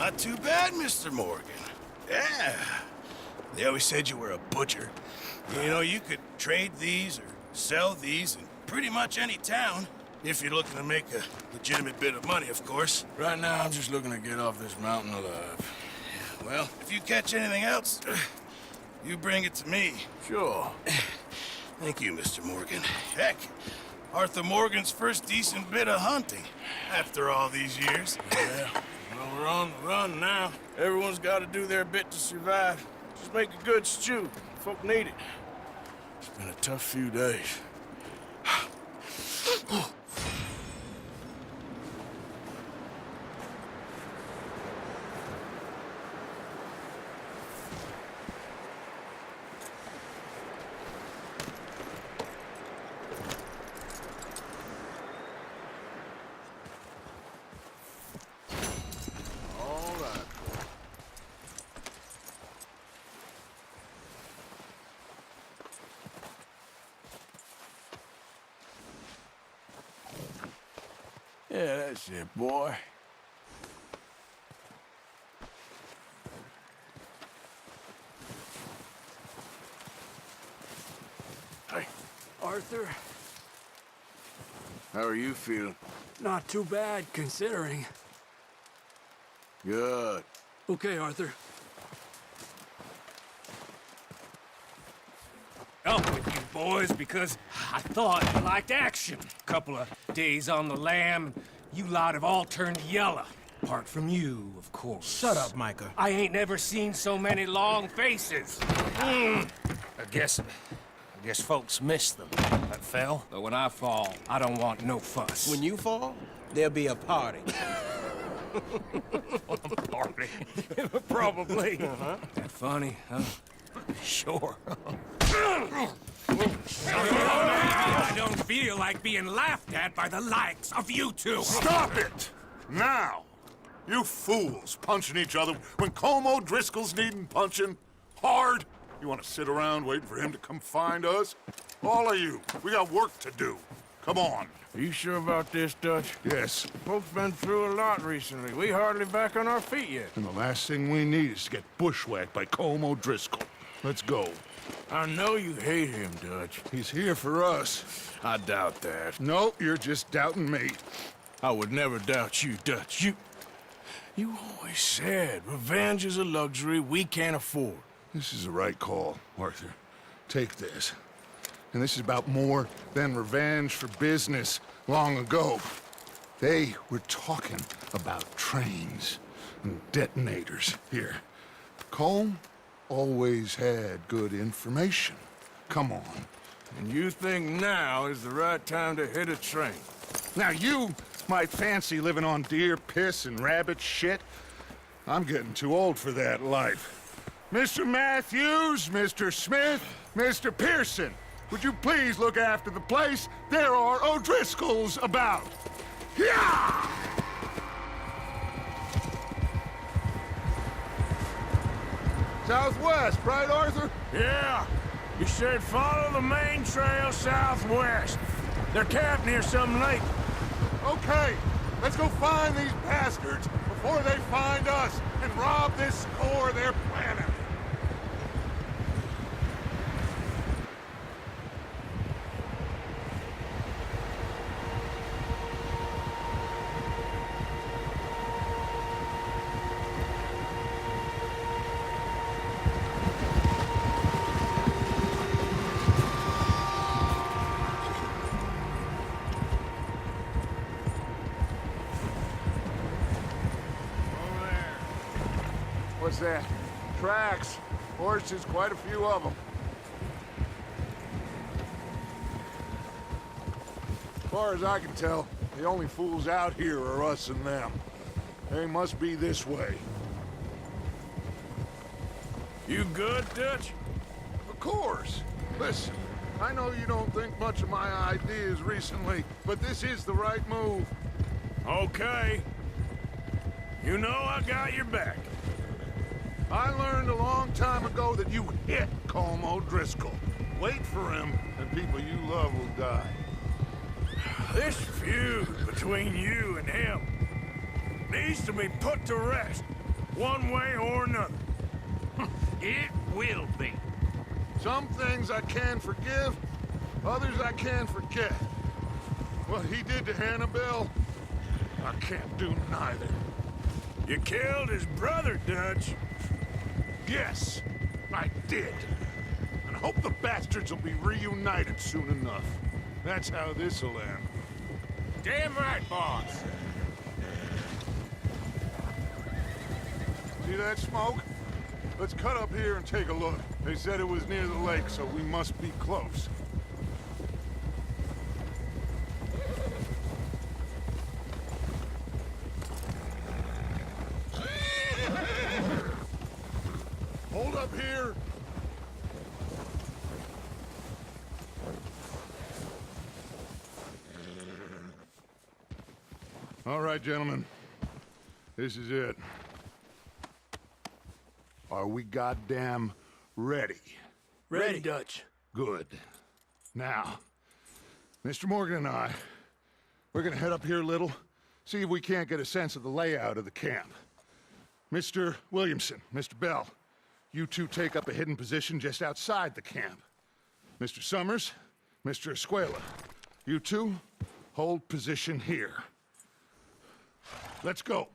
Not too bad, Mr. Morgan. Yeah. They always said you were a butcher. You know, you could trade these or sell these in pretty much any town. If you're looking to make a legitimate bit of money, of course. Right now, I'm just looking to get off this mountain alive. Well, if you catch anything else, you bring it to me. Sure. Thank you, Mr. Morgan. Heck, Arthur Morgan's first decent bit of hunting after all these years. Yeah, well, we're on the run now. Everyone's got to do their bit to survive. Just make a good stew. Folk need it. It's been a tough few days. Yeah, that's it, boy. Hey, Arthur. How are you feeling? Not too bad, considering. Good. Okay, Arthur. Up with you boys because I thought you liked action. Couple of days on the lam, you lot have all turned yellow. Apart from you, of course. Shut up, Micah. I ain't never seen so many long faces. I guess folks miss them. That fell. But when I fall, I don't want no fuss. When you fall, there'll be a party. Party? Probably. That funny, huh? Sure. I don't feel like being laughed at by the likes of you two. Stop it! Now! You fools punching each other when Colm O'Driscoll's needing punching. Hard! You want to sit around waiting for him to come find us? All of you, we got work to do. Come on. Are you sure about this, Dutch? Yes. Folks been through a lot recently. We hardly back on our feet yet. And the last thing we need is to get bushwhacked by Colm O'Driscoll. Let's go. I know you hate him, Dutch. He's here for us. I doubt that. No, you're just doubting me. I would never doubt you, Dutch. You always said revenge is a luxury we can't afford. This is the right call, Arthur. Take this. And this is about more than revenge for business long ago. They were talking about trains and detonators here. Colm always had good information. Come on. And you think now is the right time to hit a train? Now you might fancy living on deer piss and rabbit shit. I'm getting too old for that life. Mr. Matthews, Mr. Smith, Mr. Pearson, would you please look after the place? There are O'Driscolls about. Yeah! Southwest, right, Arthur? Yeah. You said follow the main trail southwest. They're camped near some lake. Okay, let's go find these bastards before they find us and rob this score they're planning. What's that? Tracks. Horses, quite a few of them. As far as I can tell, the only fools out here are us and them. They must be this way. You good, Dutch? Of course. Listen, I know you don't think much of my ideas recently, but this is the right move. Okay. You know I got your back. I learned a long time ago that you hit Colm O'Driscoll. Wait for him, and people you love will die. This feud between you and him needs to be put to rest. one way or another. It will be. Some things I can forgive, others I can forget. What he did to Annabelle, I can't do neither. You killed his brother, Dutch. Yes, I did. And I hope the bastards will be reunited soon enough. That's how this'll end. Damn right, boss. See that smoke? Let's cut up here and take a look. They said it was near the lake, so we must be close. Hold up here. All right, gentlemen. This is it. Are we goddamn ready? Ready, Dutch. Good. Now, Mr. Morgan and I, we're gonna head up here a little, see if we can't get a sense of the layout of the camp. Mr. Williamson, Mr. Bell, you two take up a hidden position just outside the camp. Mr. Summers, Mr. Escuela, you two hold position here. Let's go.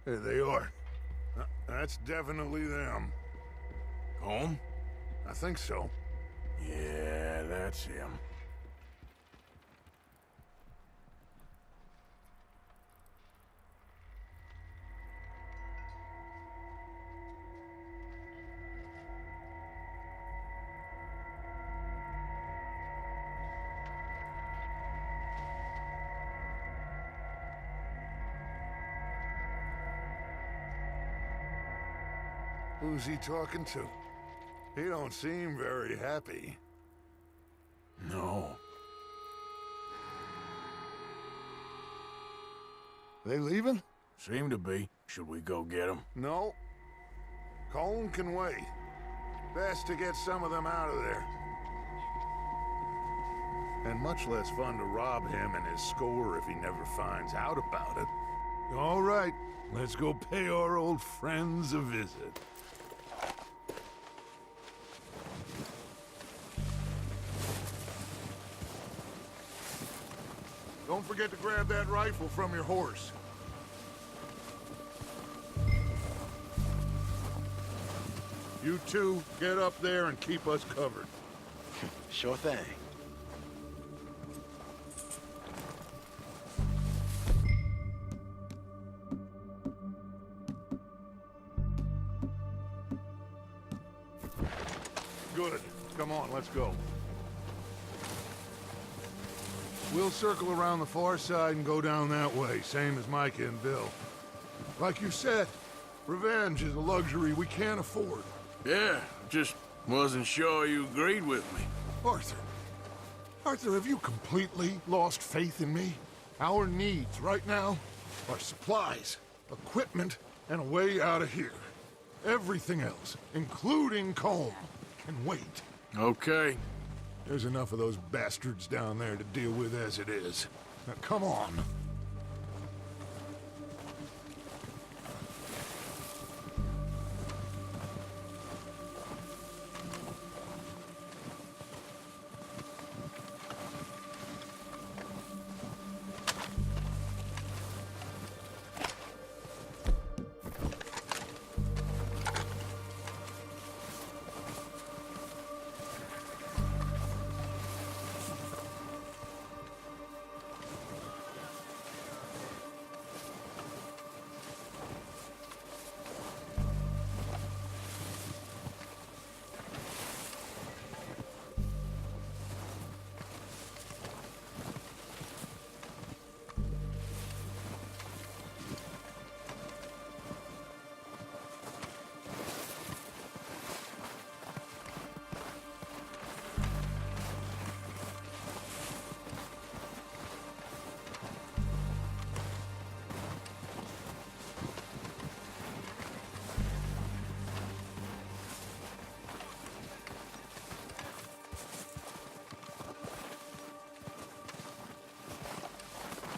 There they are. That's definitely them. Home? I think so. Yeah, that's him. Who's he talking to? He don't seem very happy. No. They leaving? Seem to be. Should we go get them? No. Colin can wait. Best to get some of them out of there. And much less fun to rob him and his score if he never finds out about it. All right, let's go pay our old friends a visit. Don't forget to grab that rifle from your horse. You two, get up there and keep us covered. Sure thing. Good. Come on, let's go. We'll circle around the far side and go down that way, same as Micah and Bill. Like you said, revenge is a luxury we can't afford. Yeah, just wasn't sure you agreed with me. Arthur. Arthur, have you completely lost faith in me? Our needs right now are supplies, equipment, and a way out of here. Everything else, including Colm, can wait. Okay. There's enough of those bastards down there to deal with as it is. Now, come on.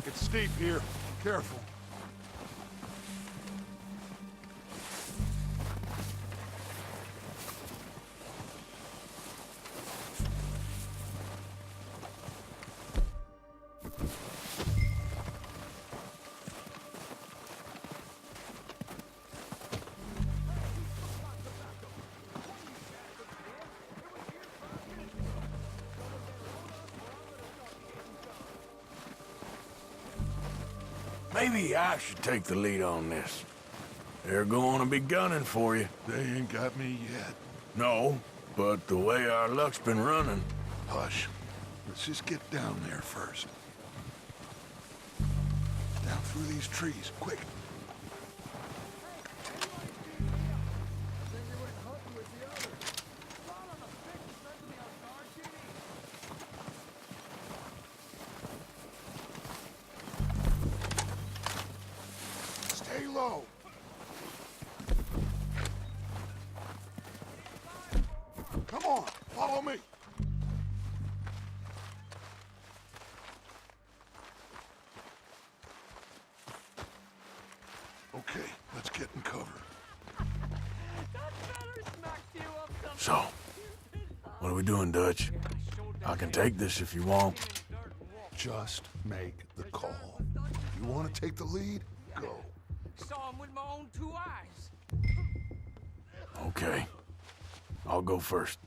It's steep here. Careful. Maybe I should take the lead on this. They're going to be gunning for you. They ain't got me yet. No, but the way our luck's been running... Hush. Let's just get down there first. Down through these trees, quick. Stay low. Come on, follow me. Okay, let's get in cover. So, what are we doing, Dutch? I can take this if you want. Just make the call. You want to take the lead? Go. Saw him with my own 2 eyes. Okay. I'll go first.